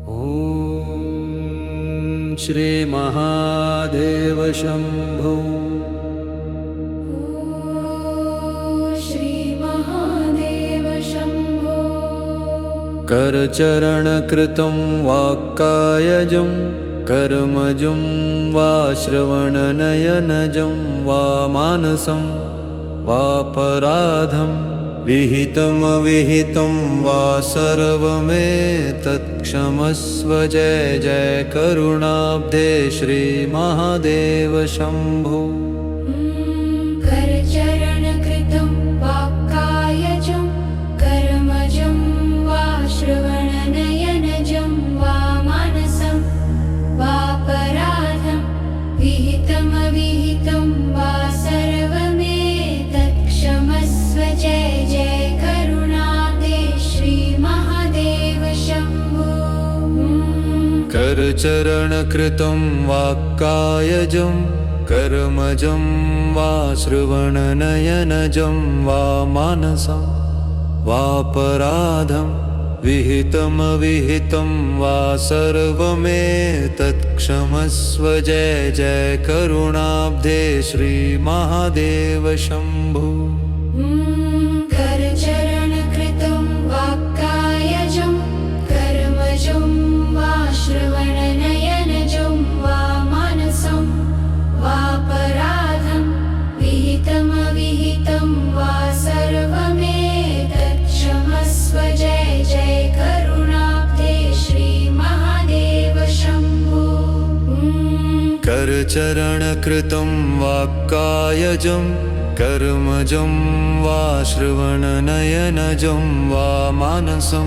ॐ श्री महादेव शंभो। श्री महादेव शंभो। करचरणकृतं वाक्कायजं कर्मजं वा श्रवणनयनजं वा मानसं वापराधं विहितमविहितं वा सर्वमेतत्क्षमस्व। जय जय करुणाब्धे श्री महादेव शंभो। करचरणकृतं वाक्कायजं कर्मजं वा श्रवणनयनजं वा मानसं वापराधं विहितमविहितं वा सर्वमेतत्क्षमस्व। जय जय करुणाब्धे श्री महादेव शंभो। करचरणकृतं वाक्कायजं कर्मजं वा श्रवणनयनजं वा मानसं वापराधं विहितमविहितं वा सर्वमेतत्क्षमस्व। जय जय करुणाब्धे श्री महादेव शंभो। करचरणकृतं वाक्कायजं कर्मजं वा श्रवणनयनजं वा मानसं वापराधं विहितमविहितं वा सर्वमेतत्क्षमस्व। जय जय करुणाब्धे श्री महादेव शंभो। करचरणकृतं वाक्कायजं कर्मजं वा श्रवणनयनजं वा मानसं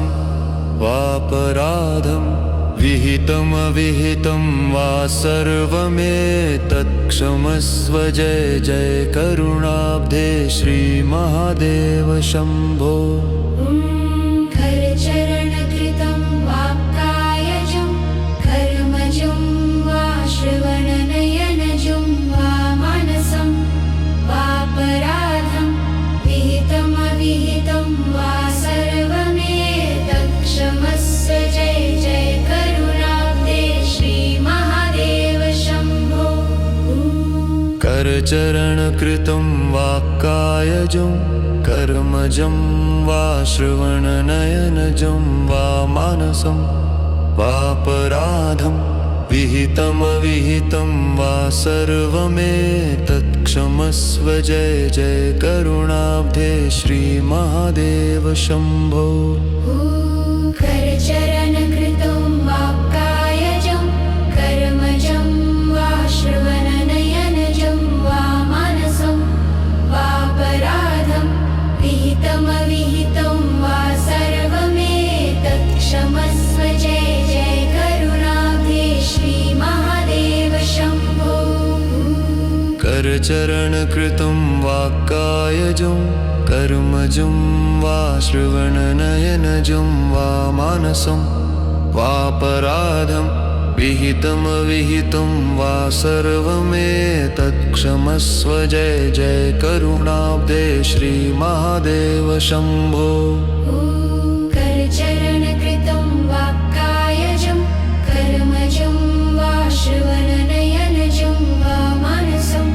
वापराधं विहितमविहितं वा सर्वमेतत्क्षमस्व। जय जय करुणाब्धे श्री महादेव शंभो। करचरणकृतं वाक्कायजं कर्मजं वा श्रवणनयनजं वा मानसं वापराधं विहितमविहितं वा सर्वमेतत्क्षमस्व। जय जय करुणाब्धे श्री महादेव शंभो। करचरणकृतं वाक्कायजं कर्मजं वा श्रवणनयनजं वा मानसं वापराधं विहितमविहितं वा सर्वमेतत्क्षमस्व। जय जय करुणाब्धे श्री महादेव शंभो। करचरणकृतं वाक्कायजं कर्मजं वा श्रवणनयनजं वा मानसं वापराधं विहितमविहितं वा सर्वमेतत्क्षमस्व। जय जय करुणाब्धे श्री महादेव शंभो। करचरणकृतं वाक्कायजं कर्मजं वा श्रवणनयनजं वा मानसं वापराधं विहितमविहितं वा सर्वमेतत्क्षमस्व। जय जय करुणाब्धे श्री महादेव शंभो। करचरणकृतं वाक्कायजं कर्मजं वा श्रवणनयनजं वा मानसं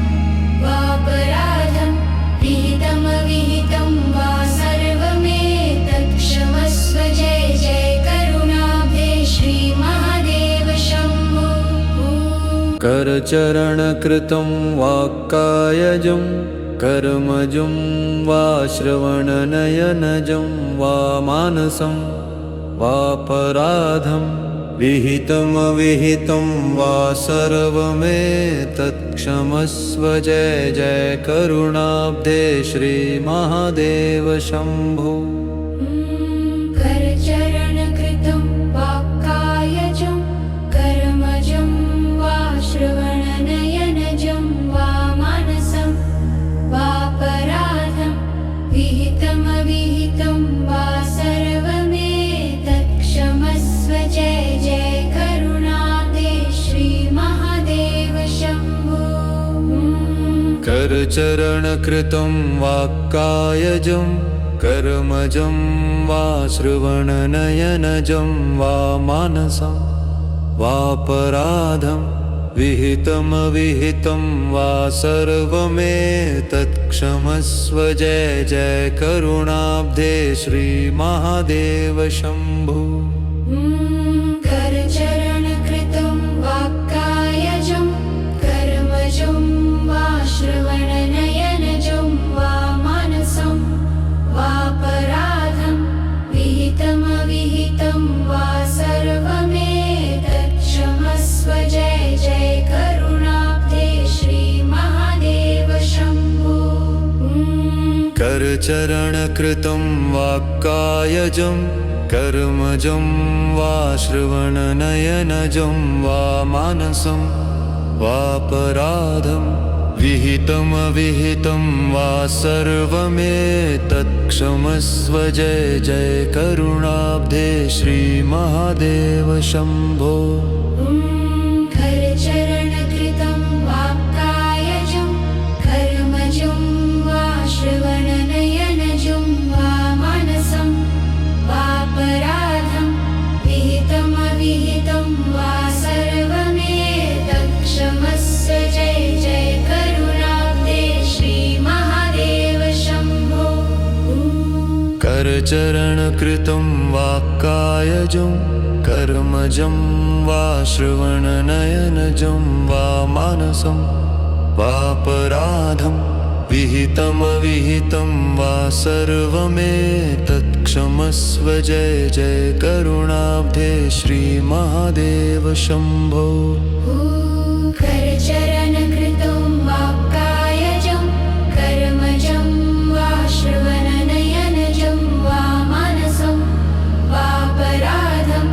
वापराधं विहितमविहितं वा सर्वमेतत्क्षमस्व। जय जय करुणाब्धे श्री महादेव शंभो। करचरणकृतं वाक्कायजं कर्मजं वा श्रवणनयनजं वा मानसं वापराधं विहितमविहितं वा सर्वमेतत्क्षमस्व। जय जय करुणाब्धे श्री महादेव शंभो। करचरणकृतं वाक्कायजं कर्मजं वा श्रवणनयनजं वा मानसं वापराधं विहितमविहितं वा सर्वमेतत्क्षमस्व। जय जय करुणाब्धे श्री महादेव शंभो। करचरणकृतं वाक्कायजं कर्मजं वा श्रवणनयनजं वा मानसं वापराधं विहितमविहितं वा सर्वमेतत्क्षमस्व जय जय करुणाब्धे श्रीमहादेव शम्भो। करचरणकृतं वाक्कायजं कर्मजं वा श्रवणनयनजं वा मानसं वापराधं विहितमविहितं वा सर्वमेतत्क्षमस्व जय जय करुणाब्धे श्रीमहादेव शम्भो। करचरणकृतं वाक्कायजं कर्मजं वा श्रवणनयनजं वा मानसं वापराधं विहितमविहितं वा सर्वमेतत्क्षमस्व जय जय करुणाब्धे श्रीमहादेव शम्भो। करचरणकृतं वाक्कायजं कर्मजं वा श्रवणनयनजं वा मानसं वापराधं विहितमविहितं वा सर्वमेतत्क्षमस्व जय जय करुणाब्धे श्रीमहादेव शम्भो। करचरणकृतं वाक्कायजं कर्मजं वा श्रवणनयनजं वा मानसं वापराधं विहितमविहितं वा सर्वमेतत्क्षमस्व जय जय करुणाब्धे श्रीमहादेव शम्भो। करचरणकृतं वाक्कायजं कर्मजं वा श्रवणनयनजं वा मानसं वापराधं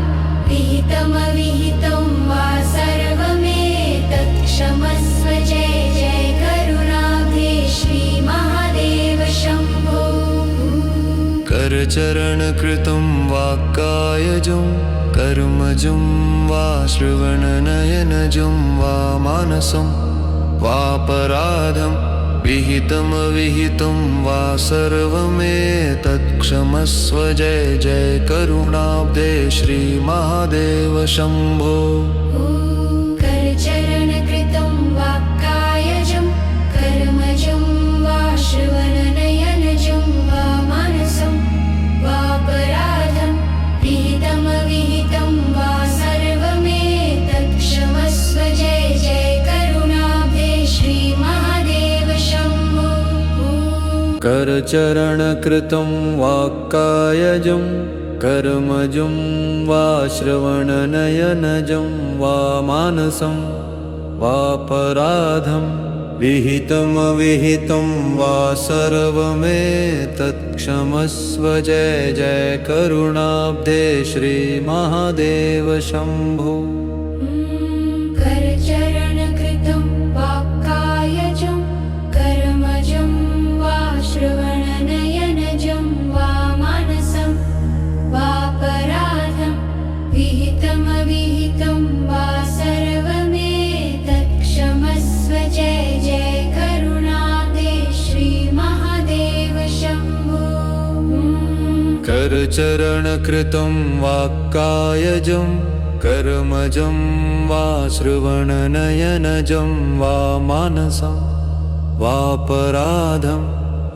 विहितमविहितं वा सर्वमेतत्क्षमस्व जय जय करुणाब्धे श्रीमहादेव शम्भो। करचरणकृतं वाक्कायजं कर्मजं वा श्रवणनयनजं वा मानसं वापराधं विहितमविहितं वा सर्वमेतत्क्षमस्व जय जय करुणाब्धे श्रीमहादेव शम्भो। करचरणकृतं वाक्कायजं कर्मजं वा श्रवणनयनजं वा मानसं वापराधं विहितमविहितं वा सर्वमेतत्क्षमस्व जय जय करुणाब्धे श्रीमहादेव शम्भो। करचरणकृतं वाक्कायजं कर्मजं वा श्रवणनयनजं वा मानसं वापराधं विहितमविहितं वा सर्वमेतत्क्षमस्व जय जय करुणाब्धे श्रीमहादेव शम्भो। करचरणकृतं वाक्कायजं कर्मजं वा श्रवणनयनजं वा मानसं वापराधं विहितमविहितं वा सर्वमेतत्क्षमस्व जय जय करुणाब्धे श्रीमहादेव शम्भो। करचरणकृतं वाक्कायजं कर्मजं वा श्रवणनयनजं वा मानसं वापराधं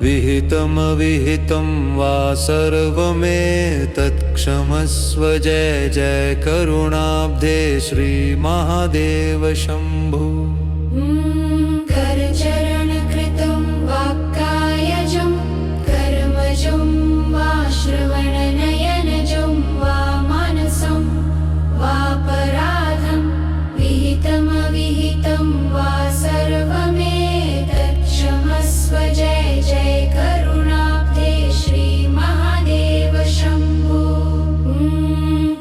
विहितमविहितं वा सर्वमेतत्क्षमस्व जय जय करुणाब्धे श्रीमहादेव शम्भो। करचरणकृतं वाक्कायजं कर्मजं वा श्रवणनयनजं वा मानसं वापराधं विहितमविहितं वा सर्वमेतत्क्षमस्व जय जय करुणाब्धे श्रीमहादेव शम्भो।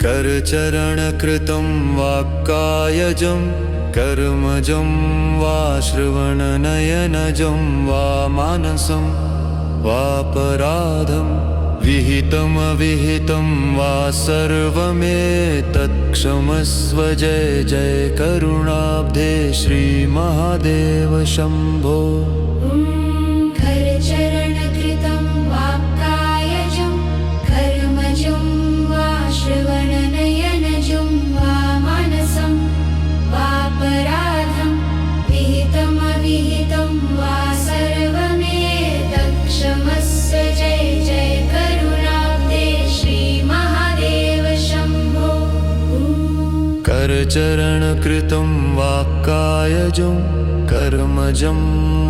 करचरणकृतं वाक्कायजं कर्मजं वा श्रवणनयनजं वा मानसं वापराधं विहितमविहितं वा सर्वमेतत्क्षमस्व जय जय करुणाब्धे श्रीमहादेव शम्भो। करचरणकृतं वाक्काय करचरणकृतं वाक्कायजं कर्मजं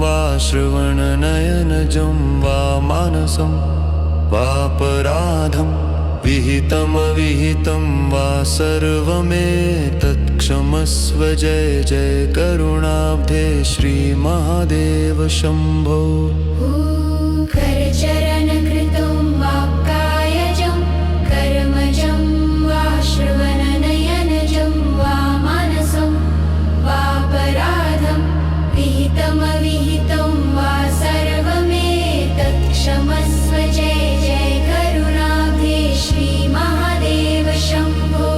वा श्रवणनयनजं वा मानसं वापराधं विहितमविहितं वा सर्वमेतत्क्षमस्व जय जय करुणाब्धे श्रीमहादेव शम्भो। करचरणकृतं वाक्कायजं कर्मजं वा श्रवणनयनजं वा मानसं वापराधं विहितमविहितं वा सर्वमेतत्क्षमस्व जय जय करुणाब्धे श्रीमहादेव शम्भो।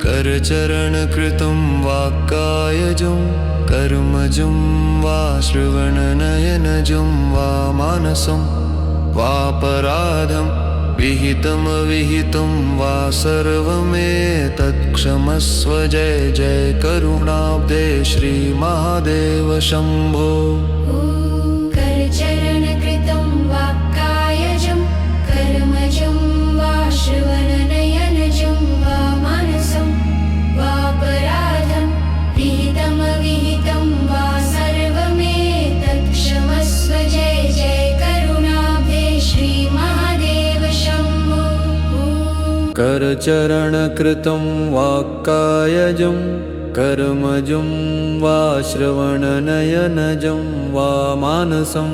करचरणकृतं वाक्कायजं कर्मजं वा श्रवणनयनजं वा मानसं वापराधं विहितमविहितं वा सर्वमेतत्क्षमस्व जय जय करुणाब्धे श्रीमहादेव शम्भो। करचरणकृतं वाक्कायजं कर्मजं वा श्रवणनयनजं वा मानसं वापराधं विहितमविहितं वा सर्वमेतत्क्षमस्व जय जय करुणाब्धे श्रीमहादेव शम्भो। करचरणकृतं वाक्कायजं कर्मजं वा श्रवणनयनजं वा मानसं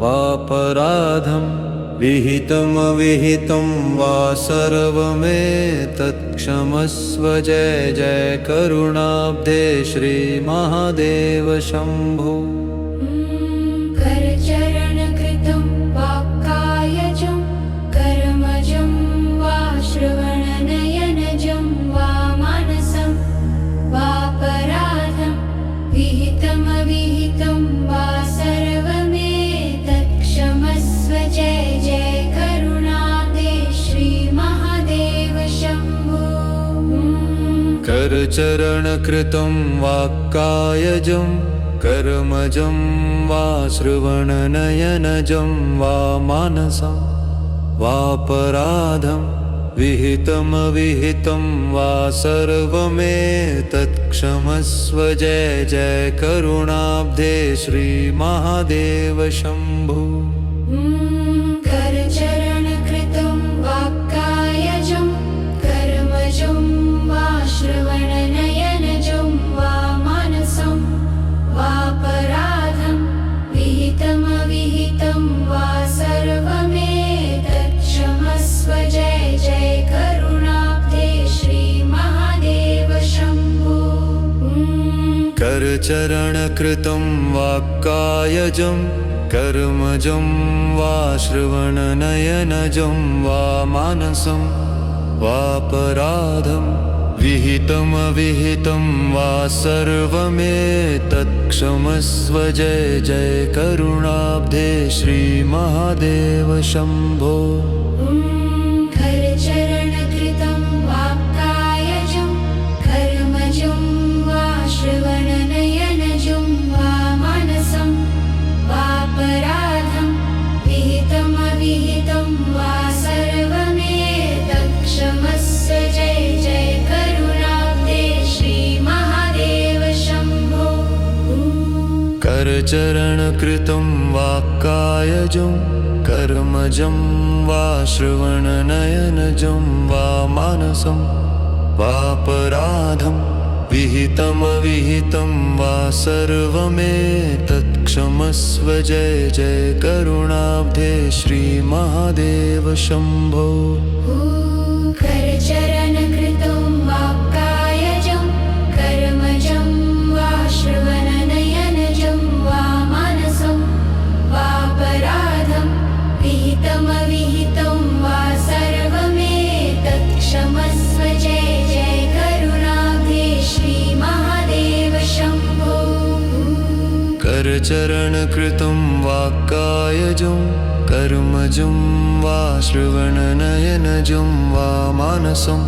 वापराधं विहितमविहितं वा सर्वमेतत्क्षमस्व जय जय करुणाब्धे श्रीमहादेव शम्भो। करचरणकृतं वाक्कायजं कर्मजं वा श्रवणनयनजं वा मानसं वापराधं विहितमविहितं वा सर्वमेतत्क्षमस्व जय जय करुणाब्धे श्रीमहादेव शम्भो। करचरणकृतं वाक्कायजं कर्मजं वा श्रवणनयनजं वा मानसं वापराधं विहितमविहितं वा सर्वमेतत्क्षमस्व जय जय करुणाब्धे श्रीमहादेव शम्भो। करचरणकृतं वाक्कायजं कर्मजं वा श्रवणनयनजं वा मानसं वापराधं विहितमविहितं वा सर्वमेतत्क्षमस्व जय जय करुणाब्धे श्रीमहादेव शम्भो। करचरणकृतं वाक्कायजं कर्मजं वा श्रवणनयनजं वा मानसं वापराधं विहितमविहितं वा सर्वमेतत्क्षमस्व जय जय करुणाब्धे श्रीमहादेव शम्भो। करचरणकृतं वाक्कायजं कर्मजं वा श्रवणनयनजं वा मानसं वापराधं विहितमविहितं वा सर्वमेतत्क्षमस्व जय जय करुणाब्धे श्रीमहादेव शम्भो। करचरणकृतं वाक्कायजं कर्मजं वा श्रवणनयनजं वा मानसं वापराधं विहितमविहितं वा सर्वमेतत्क्षमस्व जय जय करुणाब्धे श्रीमहादेव शम्भो। करचरणकृतं वाक्कायजं कर्मजं वा श्रवणनयनजं वा मानसं वापराधं विहितमविहितं वा सर्वमेतत्क्षमस्व जय जय करुणाब्धे श्रीमहादेव शम्भो। करचरणकृतं वाक्कायजं कर्मजं वा श्रवणनयनजं वा मानसं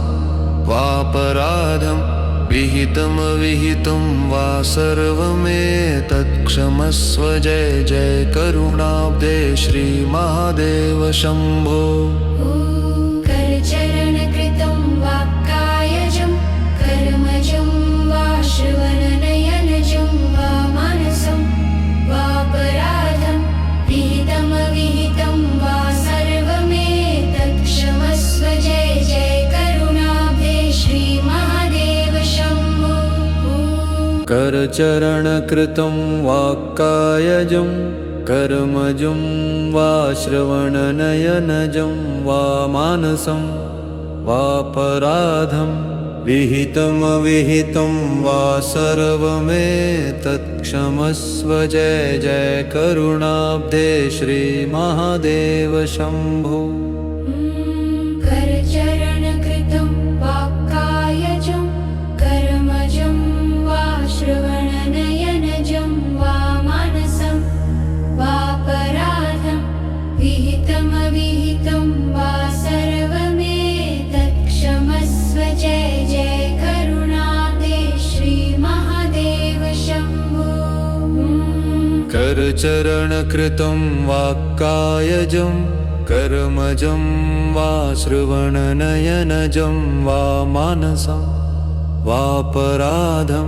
वापराधं विहितमविहितं वा सर्वमेतत्क्षमस्व जय जय करुणाब्धे श्रीमहादेव शम्भो। करचरणकृतं वाक्कायजं करचरणकृतं वाक्कायजं कर्मजं वा श्रवणनयनजं वा मानसं वापराधं विहितमविहितं वा सर्वमेतत्क्षमस्व जय जय करुणाब्धे श्रीमहादेव शम्भो। करचरणकृतं वाक्कायजं कर्मजं वा श्रवणनयनजं वा मानसं वापराधं विहितमविहितं वा सर्वमेतत्क्षमस्व जय जय करुणाब्धे श्रीमहादेव शम्भो। करचरणकृतं वाक्कायजं कर्मजं वा श्रवणनयनजं वा मानसं वापराधं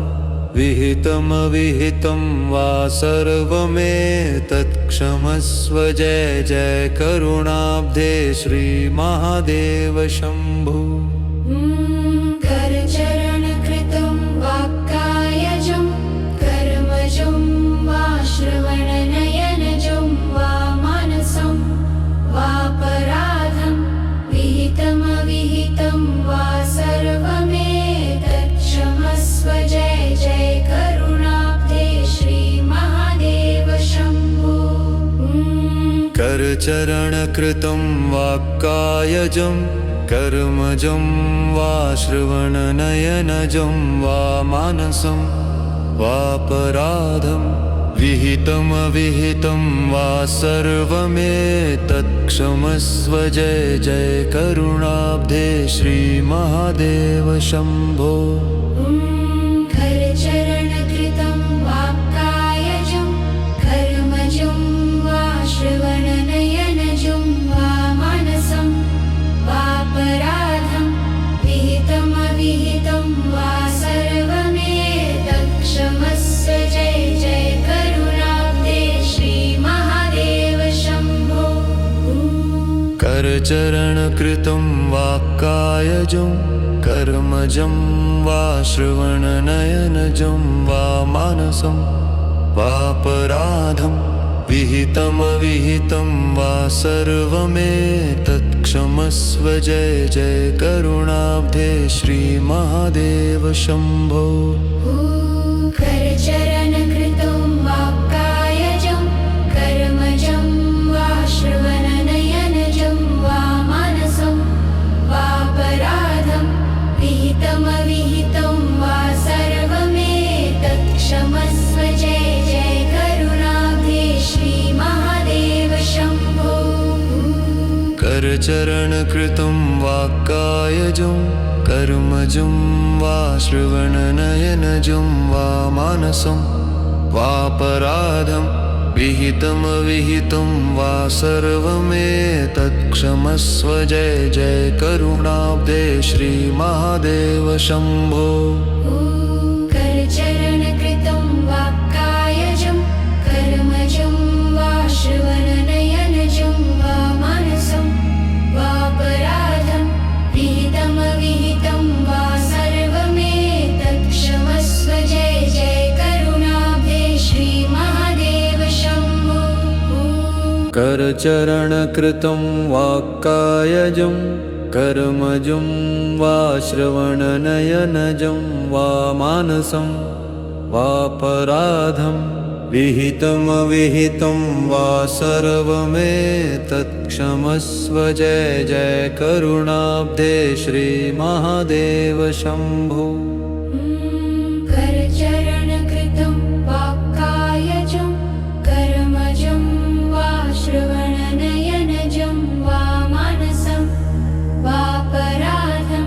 विहितमविहितं वा सर्वमेतत्क्षमस्व जय जय करुणाब्धे श्रीमहादेव शम्भो। करचरणकृतं वाक्कायजं कर्मजं वा श्रवणनयनजं वा मानसं वापराधं विहितमविहितं वा सर्वमेतत्क्षमस्व जय जय करुणाब्धे श्रीमहादेव शम्भो। करचरणकृतं वाक्कायजं कर्मजं वा श्रवणनयनजं वा मानसं वापराधं विहितमविहितं वा सर्वमेतत्क्षमस्व जय जय करुणाब्धे श्रीमहादेव शम्भो। करचरणकृतं वाक्कायजं कर्मजं वा श्रवणनयनजं वा मानसं वापराधं विहितमविहितं वा सर्वमेतत्क्षमस्व जय जय करुणाब्धे श्रीमहादेव शम्भो। करचरणकृतं वाक्कायजं कर्मजं वा श्रवणनयनजं वा मानसं वापराधं विहितमविहितं वा सर्वमेतत्क्षमस्व जय जय करुणाब्धे श्रीमहादेव शम्भो। करचरणकृतं वाक्कायजं कर्मजं वा श्रवणनयनजं वा मानसं वापराधं विहितमविहितं वा सर्वमेतत्क्षमस्व जय जय करुणाब्धे श्रीमहादेव शम्भो। करचरणकृतं वाक्कायजं कर्मजं वा श्रवणनयनजं वा मानसं वापराधं विहितमविहितं वा सर्वमेतत्क्षमस्व जय जय करुणाब्धे श्रीमहादेव शम्भो। करचरणकृतं वाक्कायजं कर्मजं वा श्रवणनयनजं वा मानसं वापराधं विहितमविहितं वा सर्वमेतत्क्षमस्व जय जय करुणाब्धे श्रीमहादेव शम्भो। करचरणकृतं वाक्कायजं कर्मजं वा श्रवणनयनजं वा मानसं वापराधं विहितमविहितं वा सर्वमेतत्क्षमस्व जय जय करुणाब्धे श्रीमहादेव शम्भो। करचरणकृतं वाक्कायजं कर्मजं वा श्रवणनयनजं वा मानसं वापराधं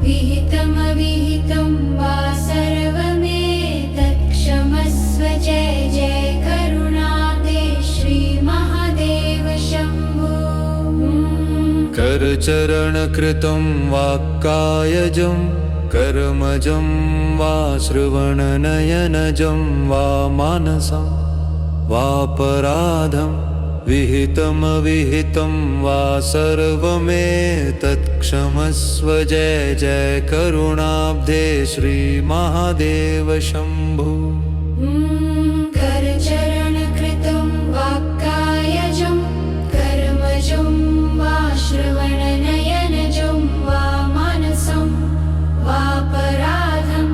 विहितमविहितं वा सर्वमेतत्क्षमस्व जय जय करुणाब्धे श्रीमहादेव शम्भो। करचरणकृतं वाक्कायजं कर्मजं वा श्रवणनयनजं वा मानसं वापराधं विहितमविहितं वा सर्वमेतत् क्षमस्व जय जय करुणाब्धे श्रीमहादेव शम्भो करचरणकृतं वाक्कायजं कर्मजं वा श्रवणनयनजं वा मानसं वापराधं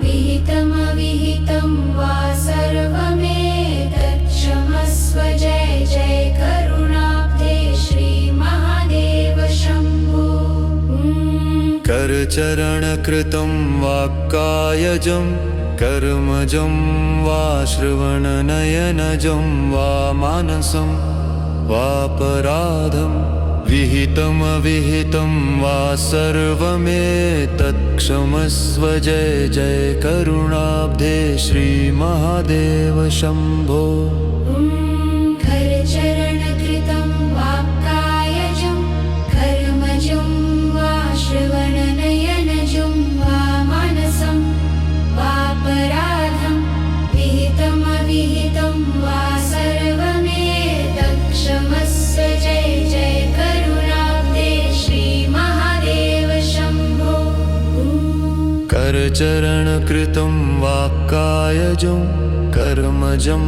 विहितमविहितं वा सर्वमेतत् क्षमस्व जय जय करुणाब्धे श्रीमहादेव शम्भो करचरणकृतं वाक्कायजं कर्मजं वा श्रवणनयनजं वा मानसं वापराधं विहितमविहितं वा सर्वमेतत् क्षमस्व जय जय करुणाब्धे श्रीमहादेव शम्भो करचरणकृतं वाक्कायजं कर्मजं वा श्रवणनयनजं वा मानसं वापराधं विहितमविहितं वा सर्वमेतत् क्षमस्व जय जय करुणाब्धे श्रीमहादेव शम्भो करचरणकृतं वाक्कायजं कर्मजं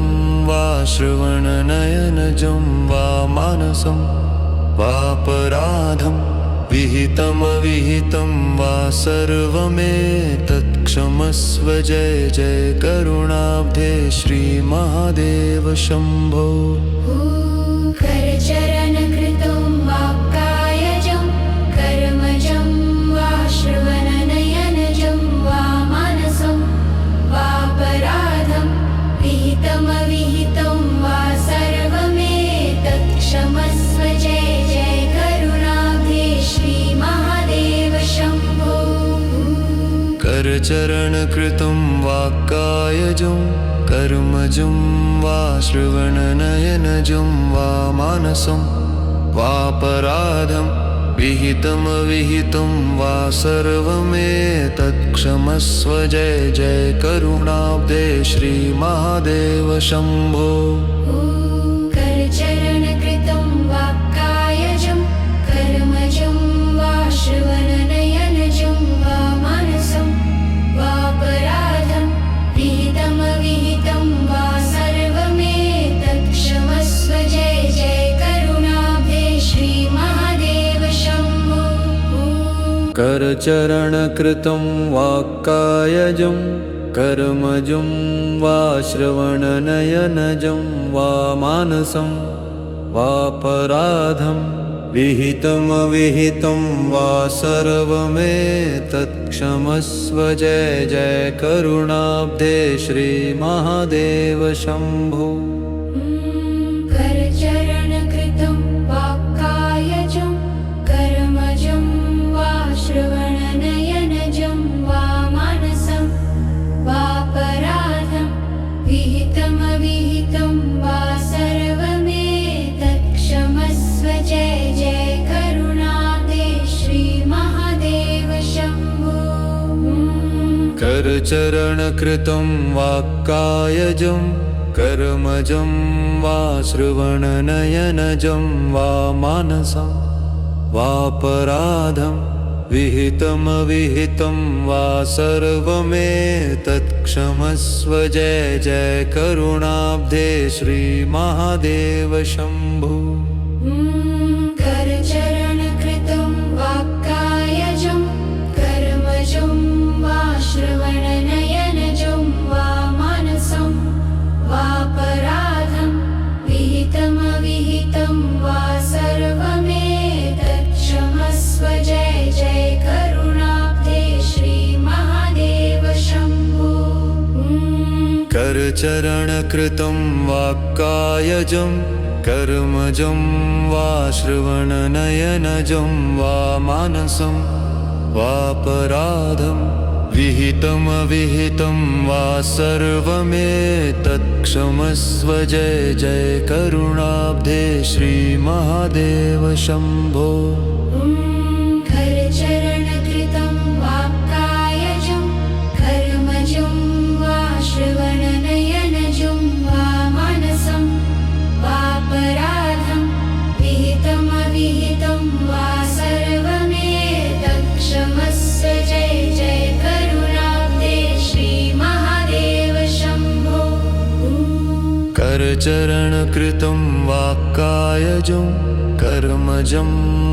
वा श्रवणनयनजं वा मानसं वापराधं विहितमविहितं वा सर्वमेतत् क्षमस्व जय जय करुणाब्धे श्रीमहादेव शम्भो करचरणकृतं वाक्कायजं कर्मजं वा श्रवणनयनजं वा मानसं वापराधं विहितमविहितं वा सर्वमेतत् क्षमस्व जय जय करुणाब्धे श्रीमहादेव शम्भो करचरणकृतं वाक्कायजं कर्मजं वा श्रवणनयनजं वा मानसं वापराधं विहितमविहितं वा सर्वमेतत् क्षमस्व जय जय करुणाब्धे श्रीमहादेव शम्भो करचरणकृतं वाक्कायजं कर्मजं वा श्रवणनयनजं वा मानसं वापराधं विहितमविहितं वा सर्वमेतत् क्षमस्व जय जय करुणाब्धे श्रीमहादेव शम्भो करचरणकृतं वाक्कायजं कर्मजं वा श्रवणनयनजं वा मानसं वापराधं विहितमविहितं वा सर्वमेतत् क्षमस्व जय जय करुणाब्धे श्रीमहादेव शम्भो करचरणकृतं वाक्कायजं कर्मजं वा श्रवणनयनजं वा मानसं वापराधं विहितमविहितं वा सर्वमेतत् क्षमस्व जय जय करुणाब्धे श्रीमहादेव शम्भो करचरणकृतं वाक्कायजं कर्मजं वा श्रवणनयनजं वा मानसं वापराधं विहितमविहितं वा सर्वमेतत् क्षमस्व जय जय करुणाब्धे श्रीमहादेव शम्भो करचरणकृतं वाक्कायजं कर्मजं वा श्रवणनयनजं वा मानसं वापराधं विहितमविहितं वा सर्वमेतत् क्षमस्व जय जय करुणाब्धे श्रीमहादेव शम्भो करचरणकृतं वाक्कायजं कर्मजं वा श्रवणनयनजं वा मानसं वापराधं विहितमविहितं वा सर्वमेतत् क्षमस्व जय जय करुणाब्धे श्रीमहादेव शम्भो करचरणकृतं वाक्कायजं कर्मजं वा श्रवणनयनजं वा मानसं वापराधं करचरणकृतं वाक्कायजं कर्मजं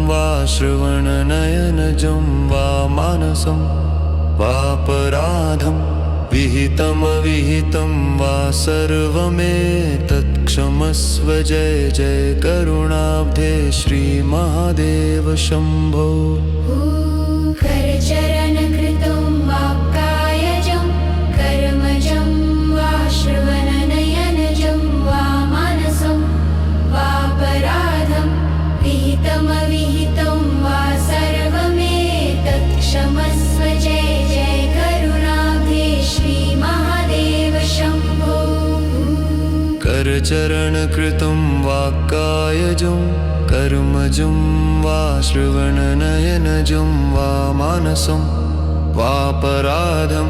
वा श्रवणनयनजं वा मानसं वापराधं विहितमविहितं वा सर्वमेतत् क्षमस्व जय जय करुणाब्धे श्रीमहादेव शम्भो। करचरणकृतं वाक्कायजं कर्मजं वा श्रवणनयनजं वा मानसं वापराधं विहितमविहितं वा सर्वमेतत् क्षमस्व जय जय करुणाब्धे श्रीमहादेव शम्भो। करचरणकृतं वाक्कायजं कर्मजं वा श्रवणनयनजं वा मानसं वापराधं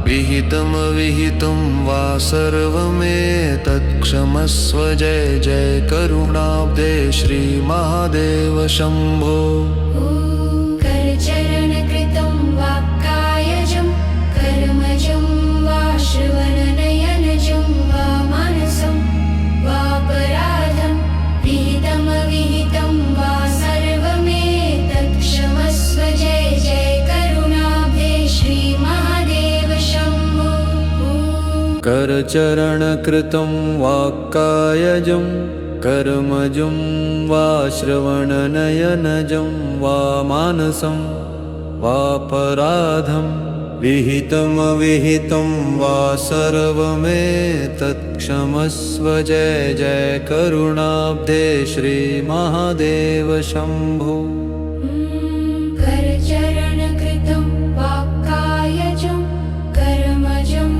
विहितमविहितं वा सर्वमेतत् क्षमस्व जय जय करुणाब्धे श्रीमहादेव शम्भो। करचरणकृतं वाक्कायजं कर्मजं वा श्रवणनयनजं वा मानसं वापराधं विहितमविहितं वा सर्वमेतत् क्षमस्व जय जय करुणाब्धे श्रीमहादेव शम्भो। करचरणकृतं वाक्कायजं कर्मजं वा श्रवणनयनजं वा मानसं वापराधं विहितमविहितं वा सर्वमेतत् क्षमस्व जय जय करुणाब्धे श्रीमहादेव शम्भो। करचरणकृतं वाक्कायजं कर्मजं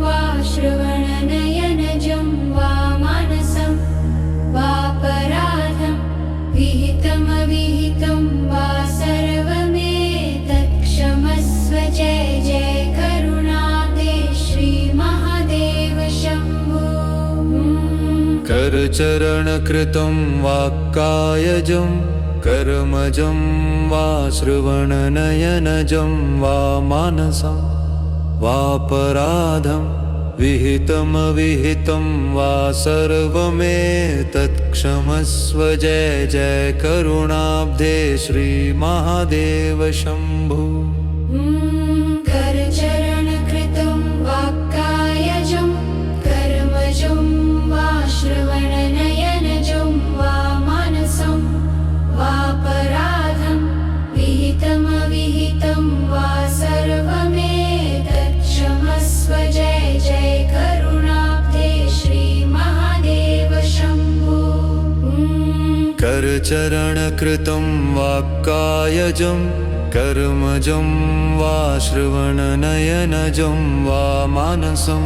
वा श्रवणनयनजं वा मानसं वापराधं विहितमविहितं वा सर्वमेतत् क्षमस्व जय जय करुणाब्धे श्रीमहादेव शम्भो। करचरणकृतं वाक्कायजं कर्मजं वा श्रवणनयनजं वा मानसं वापराधं विहितमविहितं वा सर्वमेतत् क्षमस्व जय जय करुणाब्धे श्रीमहादेव शम्भो। करचरणकृतं वाक्कायजं कर्मजं वा श्रवणनयनजं वा मानसं वापराधं विहितमविहितं वा सर्वमेतत् क्षमस्व जय जय करुणाब्धे श्रीमहादेव शम्भो। करचरणकृतं वाक्कायजं कर्मजं वा श्रवणनयनजं वा मानसं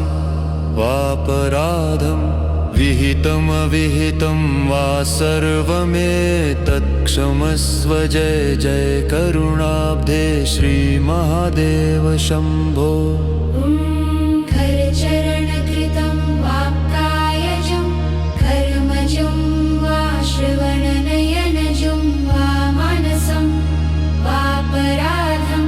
वापराधं विहितमविहितं वा सर्वमेतत् क्षमस्व जय जय करुणाब्धे श्रीमहादेव शम्भो। करचरणकृतं वाक्कायजं कर्मजं वा श्रवणनयनजं वा मानसं वापराधं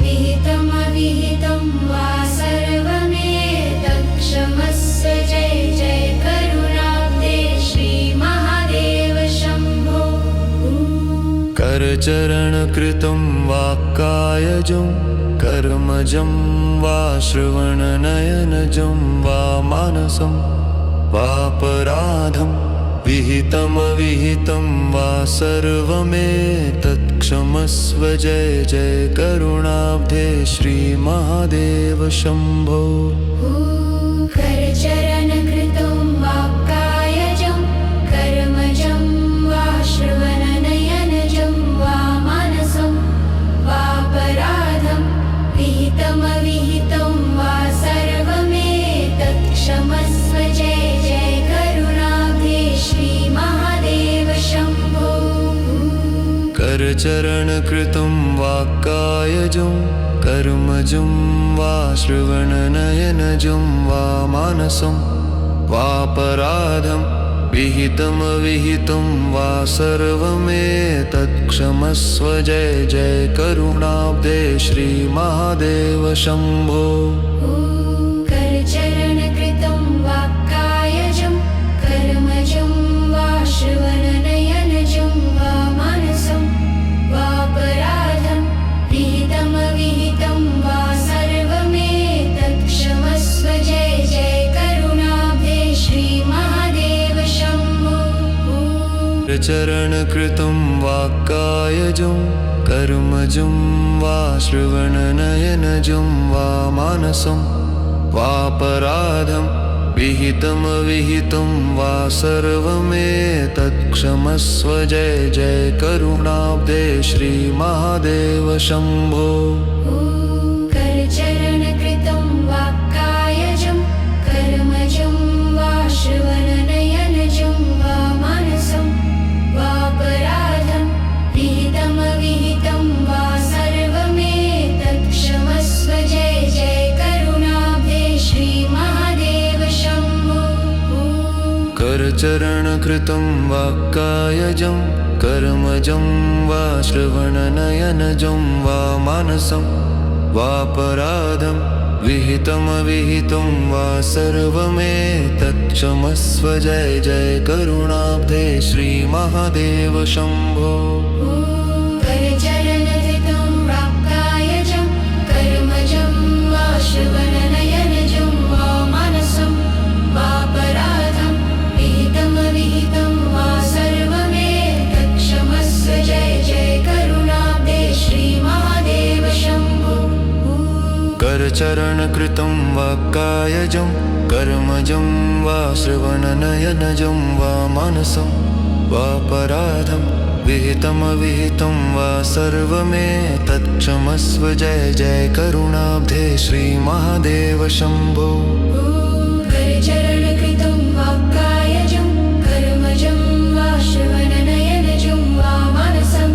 विहितमविहितं वा सर्वमेतत् क्षमस्व जय जय करुणाब्धे श्रीमहादेव शम्भो। करचरणकृतं वाक्कायजं कर्मजं वा श्रवणनयनजं वा मानसं वापराधं विहितमविहितं वा सर्वमेतत् क्षमस्व जय जय करुणाब्धे श्रीमहादेव शम्भो। करचरणकृतं वाक्कायजं कर्मजं वा श्रवणनयनजं वा मानसं वापराधं विहितमविहितं वा सर्वमेतत् क्षमस्व जय जय करुणाब्धे श्रीमहादेव शम्भो। करचरणकृतं वाक्कायजं कर्मजं वा श्रवणनयनजं वा मानसं वापराधं विहितमविहितं वा सर्वमेतत् क्षमस्व जय जय करुणाब्धे श्रीमहादेव शम्भो। करचरणकृतं वाक्कायजं कर्मजं करचरणकृतं वाक्कायजं कर्मजं वा श्रवणनयनजं वा मानसं वापराधं विहितमविहितं वा सर्वमेतत्क्षमस्व जय जय करुणाब्धे श्रीमहादेव शम्भो करचरणकृतं वाक्कायजं कर्मजं वा श्रवणनयनजं वा मानसं वापराधं विहितमविहितं वा सर्वमेतत्क्षमस्व जय जय करुणाब्धे श्रीमहादेव शम्भो करचरणकृतं वाक्कायजं कर्मजं वा श्रवणनयनजं वा मानसं वापराधं विहितमविहितं वा सर्वमेतत्क्षमस्व जय जय करुणाब्धे श्रीमहादेव शम्भो करचरणकृतं वाक्कायजं कर्मजं वा श्रवणनयनजं वा मानसं वापराधं विहितमविहितं वा सर्वमेतत्क्षमस्व जय जय करुणाब्धे श्रीमहादेव शम्भो करचरणकृतं वाक्कायजं कर्मजं वा श्रवणनयनजं वा मानसं वापराधं विहितमविहितं वा सर्वमेतत्क्षमस्व जय जय करुणाब्धे श्रीमहादेव शम्भो करचरणकृतं वाक्कायजं कर्मजं वा श्रवणनयनजं वा मानसं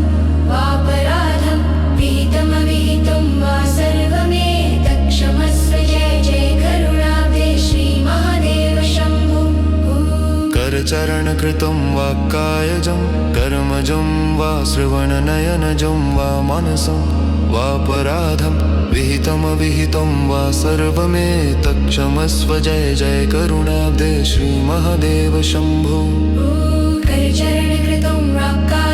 वापराधं विहितमविहितं वा सर्वमेतत्क्षमस्व जय जय करुणाब्धे श्रीमहादेव शम्भो करचरणकृतं वाक्कायजं कर्मजं वा श्रवणनयनजं वा मानसं वापराधं विहितमविहितं वा सर्वमेतत्क्षमस्व जय जय करुणाब्धे श्रीमहादेव शम्भो करचरणकृतं वाक्कायजं